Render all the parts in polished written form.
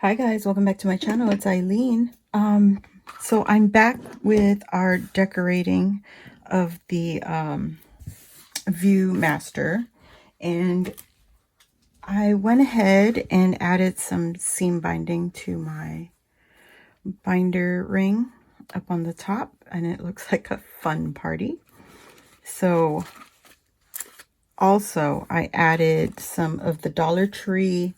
Hi guys, welcome back to my channel. It's Eileen. So I'm back with our decorating of the View Master, and I went ahead and added some seam binding to my binder ring up on the top, and it looks like a fun party. So also I added some of the Dollar Tree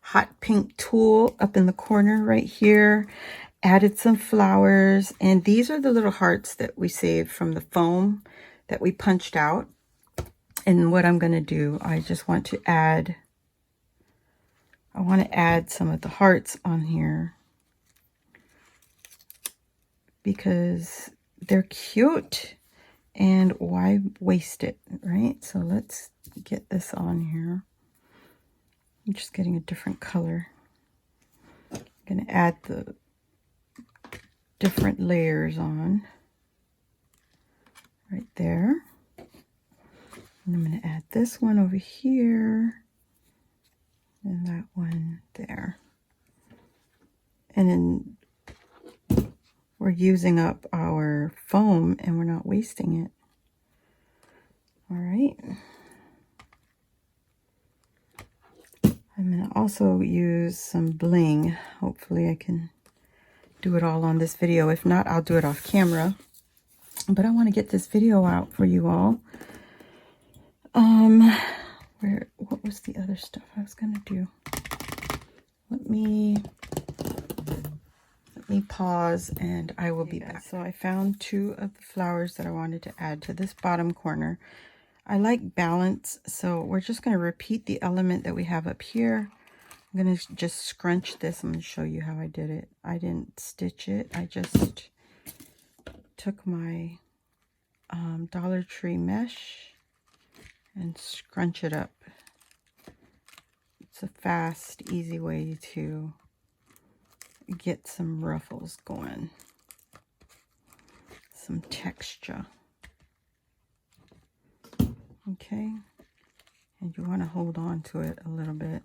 hot pink tulle up in the corner right here. Added some flowers, and these are the little hearts that we saved from the foam that we punched out. And what I'm going to do, I want to add some of the hearts on here because they're cute, and why waste it, right? So let's get this on here. I'm just getting a different color. I'm going to add the different layers on right there. And I'm going to add this one over here and that one there. And then we're using up our foam and we're not wasting it. All right. I'm going to also use some bling. Hopefully I can do it all on this video. If not, I'll do it off camera. But I want to get this video out for you all. What was the other stuff I was going to do? Let me pause and I will be back. So I found two of the flowers that I wanted to add to this bottom corner. I like balance, so we're just going to repeat the element that we have up here. I'm going to just scrunch this. I'm going to show you how I did it. I didn't stitch it. I just took my Dollar Tree mesh and scrunch it up. It's a fast, easy way to get some ruffles going, some texture. Okay, and you want to hold on to it a little bit.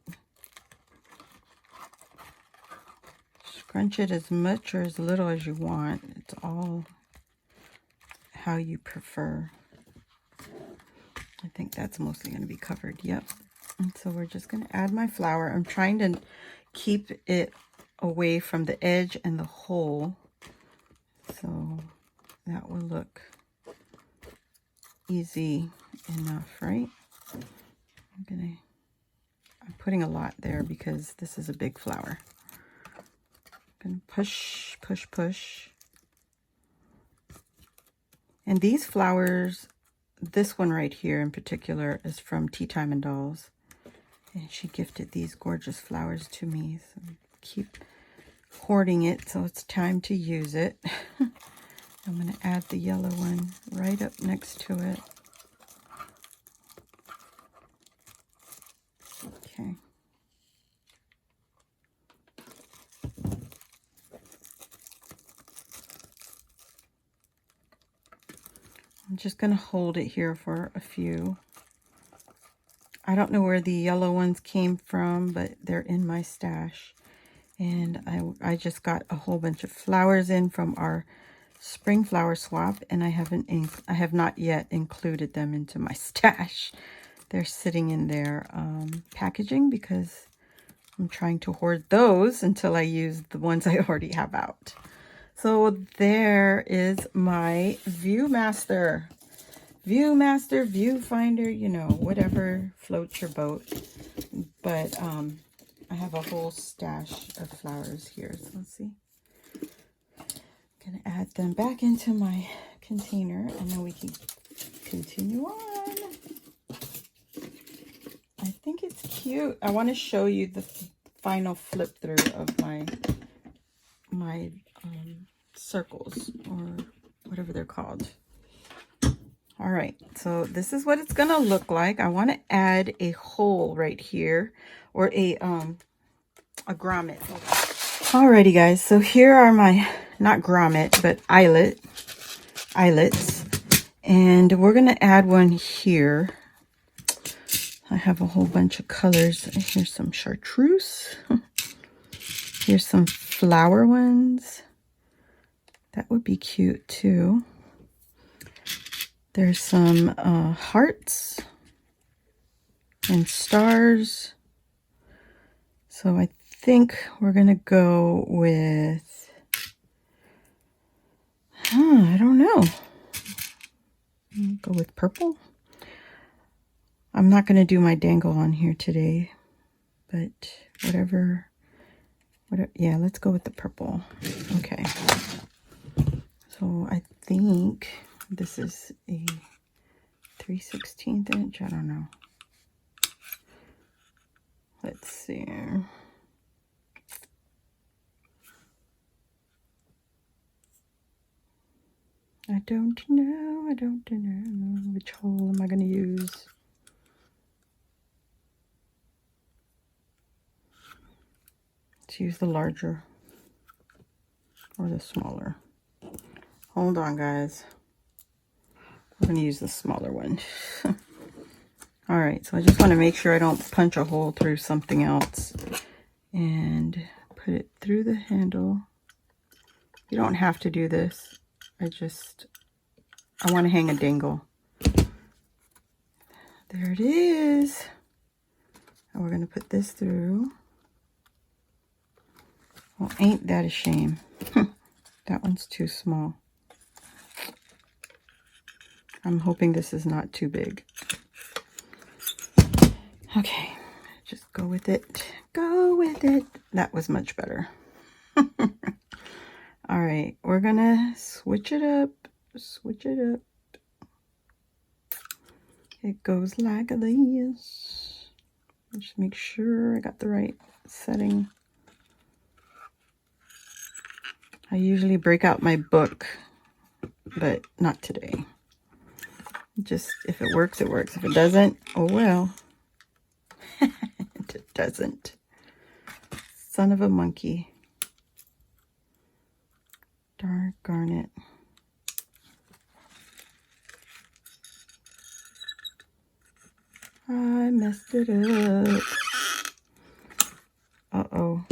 Scrunch it as much or as little as you want. It's all how you prefer. I think that's mostly going to be covered. Yep. And so we're just going to add my flower. I'm trying to keep it away from the edge and the hole, so that will look easy enough, right? I'm putting a lot there because this is a big flower. I'm gonna push, push, push. And these flowers, this one right here in particular, is from Tea Time and Dolls, and she gifted these gorgeous flowers to me, so I keep hoarding it, so it's time to use it. I'm going to add the yellow one right up next to it. Okay. I'm just going to hold it here for a few. I don't know where the yellow ones came from, but they're in my stash. And I just got a whole bunch of flowers in from our spring flower swap, and I have not yet included them into my stash. They're sitting in their packaging because I'm trying to hoard those until I use the ones I already have out. So there is my Viewmaster, viewfinder, you know, whatever floats your boat. But I have a whole stash of flowers here. So let's see. I'm going to add them back into my container, and then we can continue on. I think it's cute. I want to show you the final flip through of my circles, or whatever they're called. All right, so this is what it's gonna look like. I want to add a hole right here, or a grommet. Alrighty guys, so here are my, not grommet, but eyelets, and we're gonna add one here. I have a whole bunch of colors. Here's some chartreuse. Here's some flower ones. That would be cute too. There's some hearts and stars. So I think we're going to go with, I don't know. Go with purple. I'm not going to do my dangle on here today, but whatever, yeah, let's go with the purple. Okay. So I think this is a 3/16 inch. I don't know. Let's see. I don't know which hole am I going to use. Let's use the larger or the smaller. Hold on, guys. I'm going to use the smaller one. All right, so I just want to make sure I don't punch a hole through something else and put it through the handle. You don't have to do this. I want to hang a dangle. There it is. And we're going to put this through. Well, ain't that a shame? That one's too small. I'm hoping this is not too big. Okay, just go with it. Go with it. That was much better. All right, we're gonna switch it up. Switch it up. It goes like this. Just make sure I got the right setting. I usually break out my book, but not today. Just if it works, it works. If it doesn't, oh well. It doesn't. Son of a monkey. Darn it. I messed it up. Uh-oh.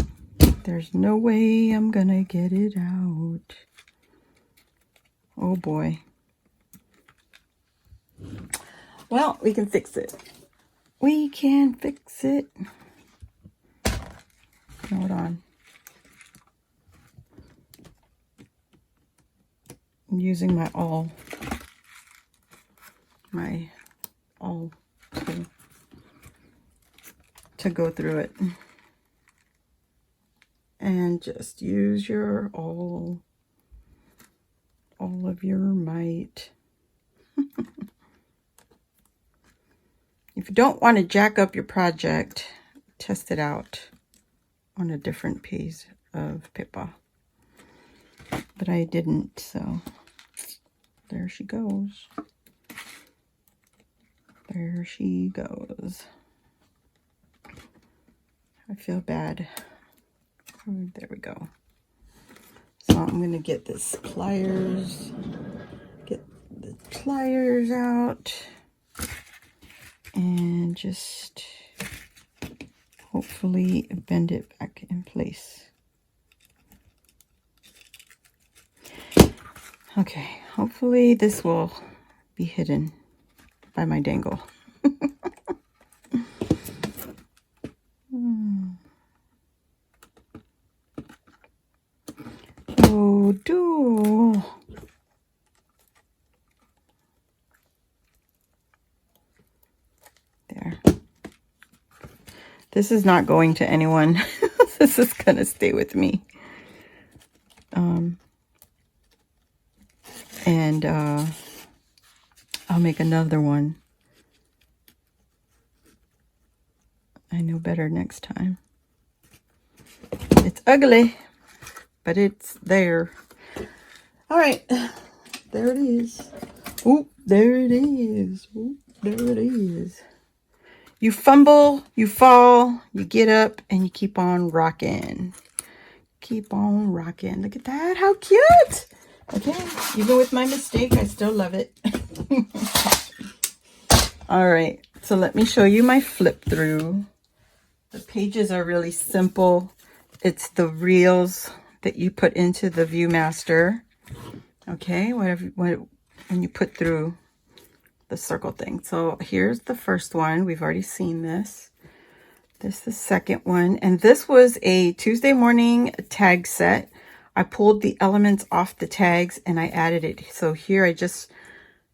There's no way I'm gonna get it out. Oh boy. Well, we can fix it. We can fix it. Hold on. I'm using my awl to go through it. And just use your all of your might. If you don't want to jack up your project, test it out on a different piece of paper. But I didn't, so there she goes. There she goes. I feel bad. There we go. So I'm going to get this pliers. Get the pliers out. And just hopefully bend it back in place. Okay, hopefully this will be hidden by my dangle. Oh, do. There. This is not going to anyone. This is going to stay with me. And I'll make another one. I know better next time. It's ugly, but it's there. All right, there it is. Oop, there it is. Oop, there it is. You fumble, you fall, you get up, and you keep on rocking. Keep on rocking. Look at that, how cute. Okay, even with my mistake, I still love it. All right, so let me show you my flip through. The pages are really simple. it's the reels that you put into the Viewmaster. Okay, when you put through the circle thing. So here's the first one. We've already seen this. This is the second one. And this was a Tuesday morning tag set. I pulled the elements off the tags and I added it. So here I just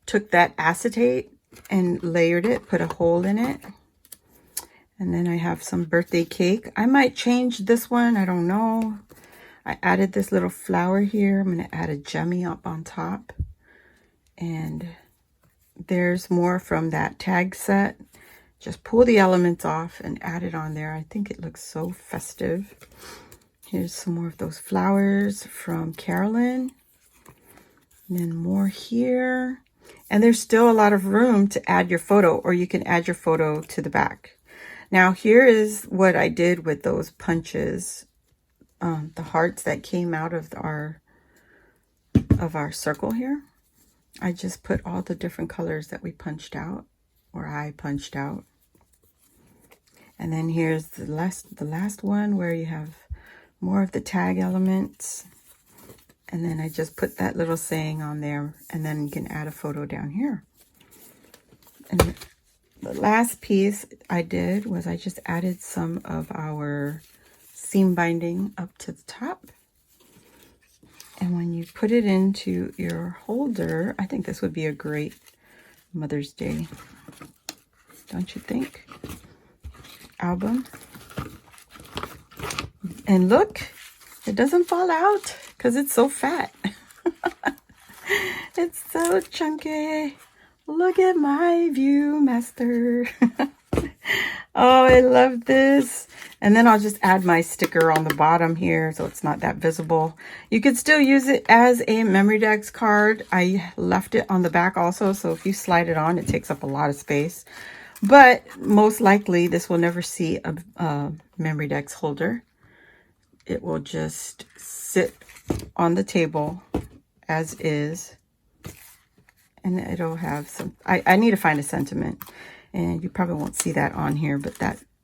took that acetate and layered it, put a hole in it. And then I have some birthday cake. I might change this one. I don't know. I added this little flower here. I'm going to add a gemmy up on top. And there's more from that tag set. Just pull the elements off and add it on there. I think it looks so festive. Here's some more of those flowers from Carolyn. And then more here. And there's still a lot of room to add your photo, or you can add your photo to the back. Now here is what I did with those punches. The hearts that came out of our circle here. I just put all the different colors that we punched out, or I punched out. And then here's the last one where you have more of the tag elements. And then I just put that little saying on there, and then you can add a photo down here. And the last piece I did was I just added some of our seam binding up to the top. And when you put it into your holder, I think this would be a great Mother's Day, don't you think? Album. And look, it doesn't fall out because it's so fat. It's so chunky. Look at my Viewmaster. Oh, I love this. And then I'll just add my sticker on the bottom here so it's not that visible. You could still use it as a memory decks card. I left it on the back also, so if you slide it on, it takes up a lot of space. But most likely, this will never see a memory decks holder. It will just sit on the table as is. And it'll have some... I need to find a sentiment. And you probably won't see that on here, but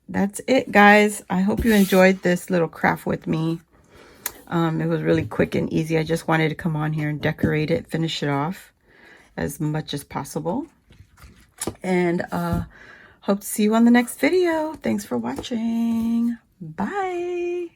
that's it, guys. I hope you enjoyed this little craft with me. It was really quick and easy. I just wanted to come on here and decorate it, finish it off as much as possible. And hope to see you on the next video. Thanks for watching. Bye.